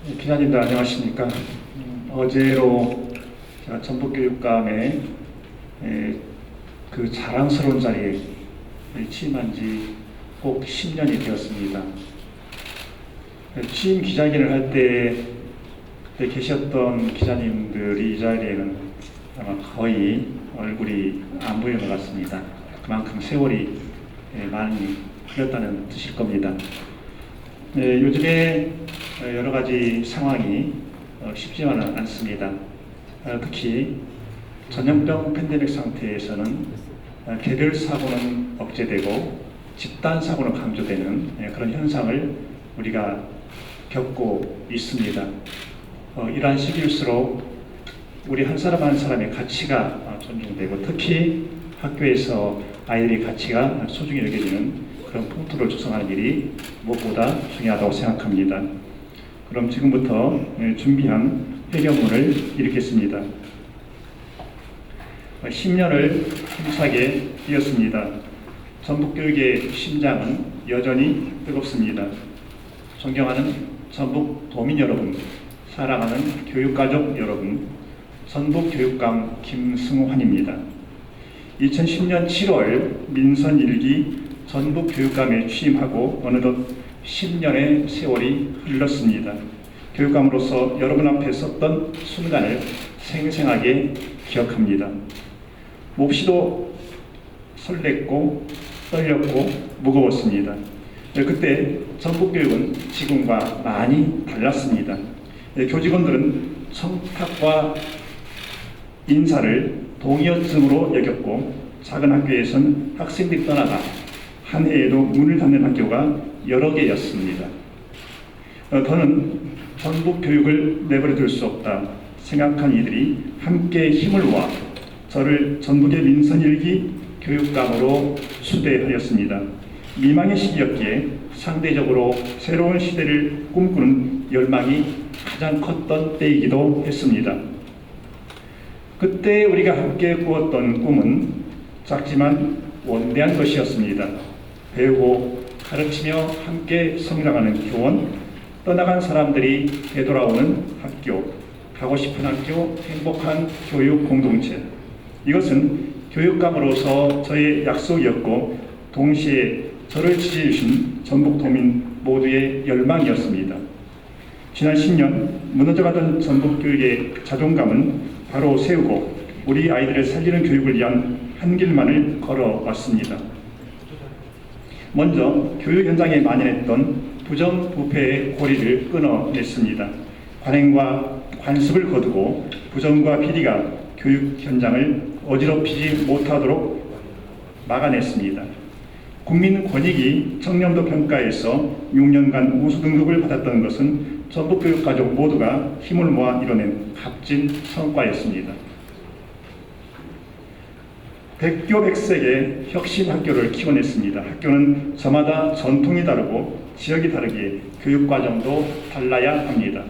기자님들 안녕하십니까? 어제로 제가 전북교육감의 그 자랑스러운 자리에 취임한 지 꼭 10년이 되었습니다. 취임 기자회견을 할 때 그때 계셨던 기자님들이 이 자리에는 아마 거의 얼굴이 안 보이는 것 같습니다. 그만큼 세월이 많이 흘렀다는 뜻일 겁니다. 요즘에 여러 가지 상황이 쉽지만은 않습니다. 특히 전염병 팬데믹 상태에서는 개별 사고는 억제되고 집단 사고는 강조되는 그런 현상을 우리가 겪고 있습니다. 이러한 시기일수록 우리 한 사람 한 사람의 가치가 존중되고 특히 학교에서 아이들의 가치가 소중히 여겨지는 그런 풍토를 조성하는 일이 무엇보다 중요하다고 생각합니다. 그럼 지금부터 준비한 회견문을 읽겠습니다. 10년을 힘차게 뛰었습니다. 전북교육의 심장은 여전히 뜨겁습니다. 존경하는 전북 도민 여러분, 사랑하는 교육가족 여러분, 전북교육감 김승환입니다. 2010년 7월 민선 1기 전북교육감에 취임하고 어느덧 10년의 세월이 흘렀습니다. 교육감으로서 여러분 앞에 섰던 순간을 생생하게 기억합니다. 몹시도 설렜고 떨렸고 무거웠습니다. 그때 전북교육은 지금과 많이 달랐습니다. 교직원들은 청탁과 인사를 동의어증으로 여겼고 작은 학교에선 학생들이 떠나가 한 해에도 문을 닫는 학교가 여러 개였습니다. 더는 전북교육을 내버려 둘 수 없다 생각한 이들이 함께 힘을 모아 저를 전북의 민선 1기 교육감으로 추대하였습니다. 미망의 시기였기에 상대적으로 새로운 시대를 꿈꾸는 열망이 가장 컸던 때이기도 했습니다. 그때 우리가 함께 꾸었던 꿈은 작지만 원대한 것이었습니다. 배우고 가르치며 함께 성장하는 교원, 떠나간 사람들이 되돌아오는 학교, 가고 싶은 학교, 행복한 교육 공동체. 이것은 교육감으로서 저의 약속이었고 동시에 저를 지지해 주신 전북도민 모두의 열망이었습니다. 지난 10년 무너져가던 전북교육의 자존감은 바로 세우고 우리 아이들을 살리는 교육을 위한 한 길만을 걸어왔습니다. 먼저 교육 현장에 만연했던 부정부패의 고리를 끊어냈습니다. 관행과 관습을 거두고 부정과 비리가 교육 현장을 어지럽히지 못하도록 막아냈습니다. 국민권익위 청렴도 평가에서 6년간 우수 등급을 받았던 것은 전북교육가족 모두가 힘을 모아 이뤄낸 값진 성과였습니다. 백교백색의 혁신학교를 키워냈습니다. 학교는 저마다 전통이 다르고 지역이 다르기에 교육과정도 달라야 합니다.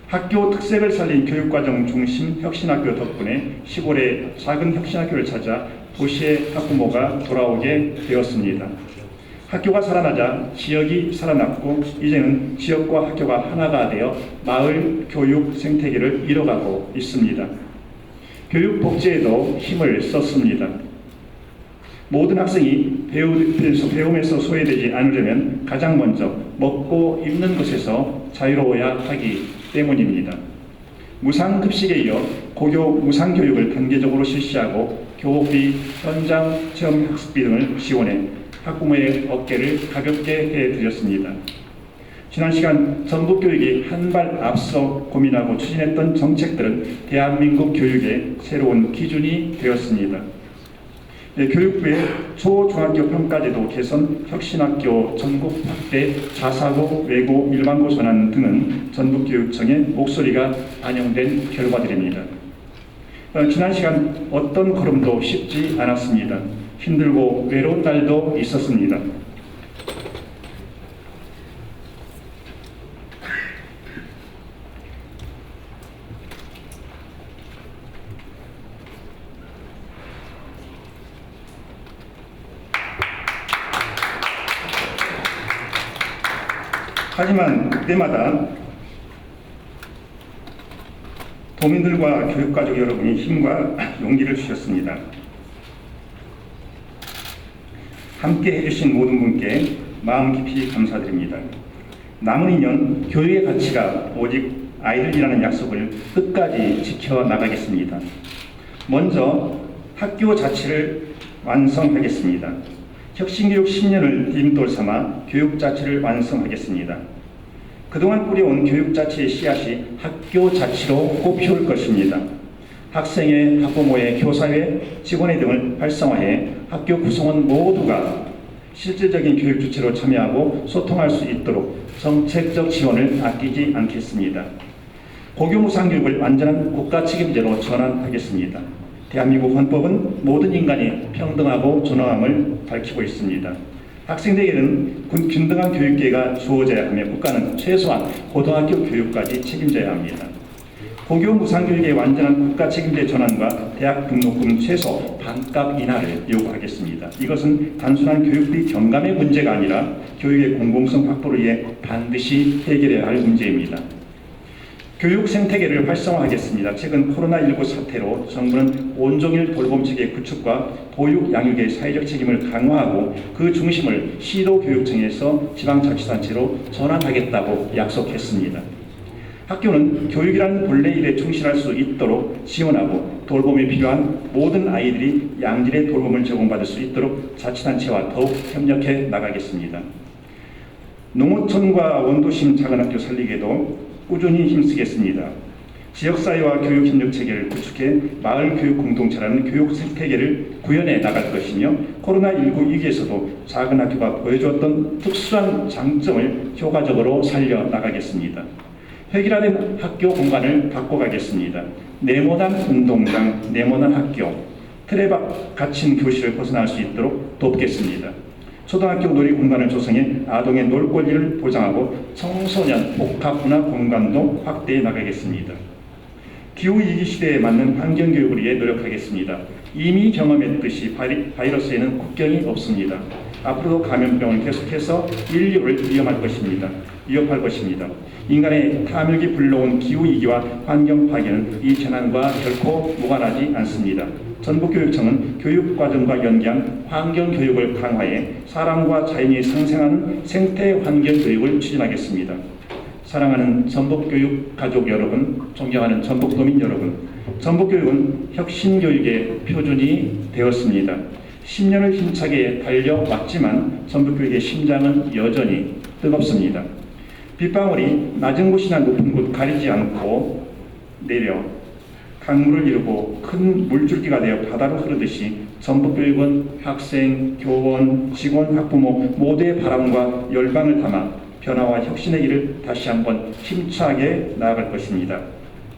학교 특색을 살린 교육과정 중심 혁신학교 덕분에 시골의 작은 혁신학교를 찾아 도시의 학부모가 돌아오게 되었습니다. 학교가 살아나자 지역이 살아났고 이제는 지역과 학교가 하나가 되어 마을 교육 생태계를 이뤄가고 있습니다. 교육 복지에도 힘을 썼습니다. 모든 학생이 배움에서 소외되지 않으려면 가장 먼저 먹고 입는 것에서 자유로워야 하기 때문입니다. 무상급식에 이어 고교 무상교육을 단계적으로 실시하고 교복비, 현장 체험 학습비 등을 지원해 학부모의 어깨를 가볍게 해드렸습니다. 지난 시간 전북교육이 한 발 앞서 고민하고 추진했던 정책들은 대한민국 교육의 새로운 기준이 되었습니다. 교육부의 초중학교 평가제도 개선, 혁신학교 전국 확대, 자사고, 외고, 일반고 전환 등은 전북교육청의 목소리가 반영된 결과들입니다. 지난 시간 어떤 걸음도 쉽지 않았습니다. 힘들고 외로운 날도 있었습니다. 하지만 그때마다 도민들과 교육가족 여러분이 힘과 용기를 주셨습니다. 함께 해주신 모든 분께 마음 깊이 감사드립니다. 남은 2년 교육의 가치가 오직 아이들이라는 약속을 끝까지 지켜나가겠습니다. 먼저 학교 자체를 완성하겠습니다. 혁신교육 10년을 디딤돌 삼아 교육 자체를 완성하겠습니다. 그동안 뿌려온 교육 자체의 씨앗이 학교 자치로 꽃피울 것입니다. 학생회, 학부모회, 교사회, 직원회 등을 활성화해 학교 구성원 모두가 실질적인 교육 주체로 참여하고 소통할 수 있도록 정책적 지원을 아끼지 않겠습니다. 고교무상교육을 완전한 국가 책임제로 전환하겠습니다. 대한민국 헌법은 모든 인간이 평등하고 존엄함을 밝히고 있습니다. 학생들에게는 균등한 교육 기회가 주어져야 하며 국가는 최소한 고등학교 교육까지 책임져야 합니다. 고교 무상교육의 완전한 국가 책임제 전환과 대학 등록금 최소 반값 인하를 요구하겠습니다. 이것은 단순한 교육비 경감의 문제가 아니라 교육의 공공성 확보를 위해 반드시 해결해야 할 문제입니다. 교육 생태계를 활성화하겠습니다. 최근 코로나19 사태로 정부는 온종일 돌봄체계 구축과 보육, 양육의 사회적 책임을 강화하고 그 중심을 시도교육청에서 지방자치단체로 전환하겠다고 약속했습니다. 학교는 교육이라는 본래 일에 충실할 수 있도록 지원하고 돌봄이 필요한 모든 아이들이 양질의 돌봄을 제공받을 수 있도록 자치단체와 더욱 협력해 나가겠습니다. 농어촌과 원도심 작은 학교 살리기에도 꾸준히 힘쓰겠습니다. 지역사회와 교육협력체계를 구축해 마을교육 공동체라는 교육 생태계를 구현해 나갈 것이며 코로나19 위기에서도 작은 학교가 보여주었던 특수한 장점을 효과적으로 살려 나가겠습니다. 획일화된 학교 공간을 바꿔가겠습니다. 네모난 운동장, 네모난 학교, 틀에 갇힌 교실을 벗어날 수 있도록 돕겠습니다. 초등학교 놀이 공간을 조성해 아동의 놀 권리를 보장하고 청소년 복합문화 공간도 확대해 나가겠습니다. 기후위기 시대에 맞는 환경교육을 위해 노력하겠습니다. 이미 경험했듯이 바이러스에는 국경이 없습니다. 앞으로도 감염병은 계속해서 인류를 위협할 것입니다. 인간의 탐욕이 불러온 기후위기와 환경 파괴는 이 재난과 결코 무관하지 않습니다. 전북교육청은 교육과정과 연계한 환경교육을 강화해 사람과 자연이 상생하는 생태환경교육을 추진하겠습니다. 사랑하는 전북교육 가족 여러분, 존경하는 전북도민 여러분, 전북교육은 혁신교육의 표준이 되었습니다. 10년을 힘차게 달려왔지만 전북교육의 심장은 여전히 뜨겁습니다. 빗방울이 낮은 곳이나 높은 곳 가리지 않고 내려 강물을 이루고 큰 물줄기가 되어 바다로 흐르듯이 전북교육은 학생, 교원, 직원, 학부모 모두의 바람과 열망을 담아 변화와 혁신의 길을 다시 한번 힘차게 나아갈 것입니다.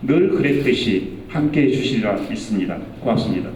늘 그랬듯이 함께해 주시리라 믿습니다. 고맙습니다.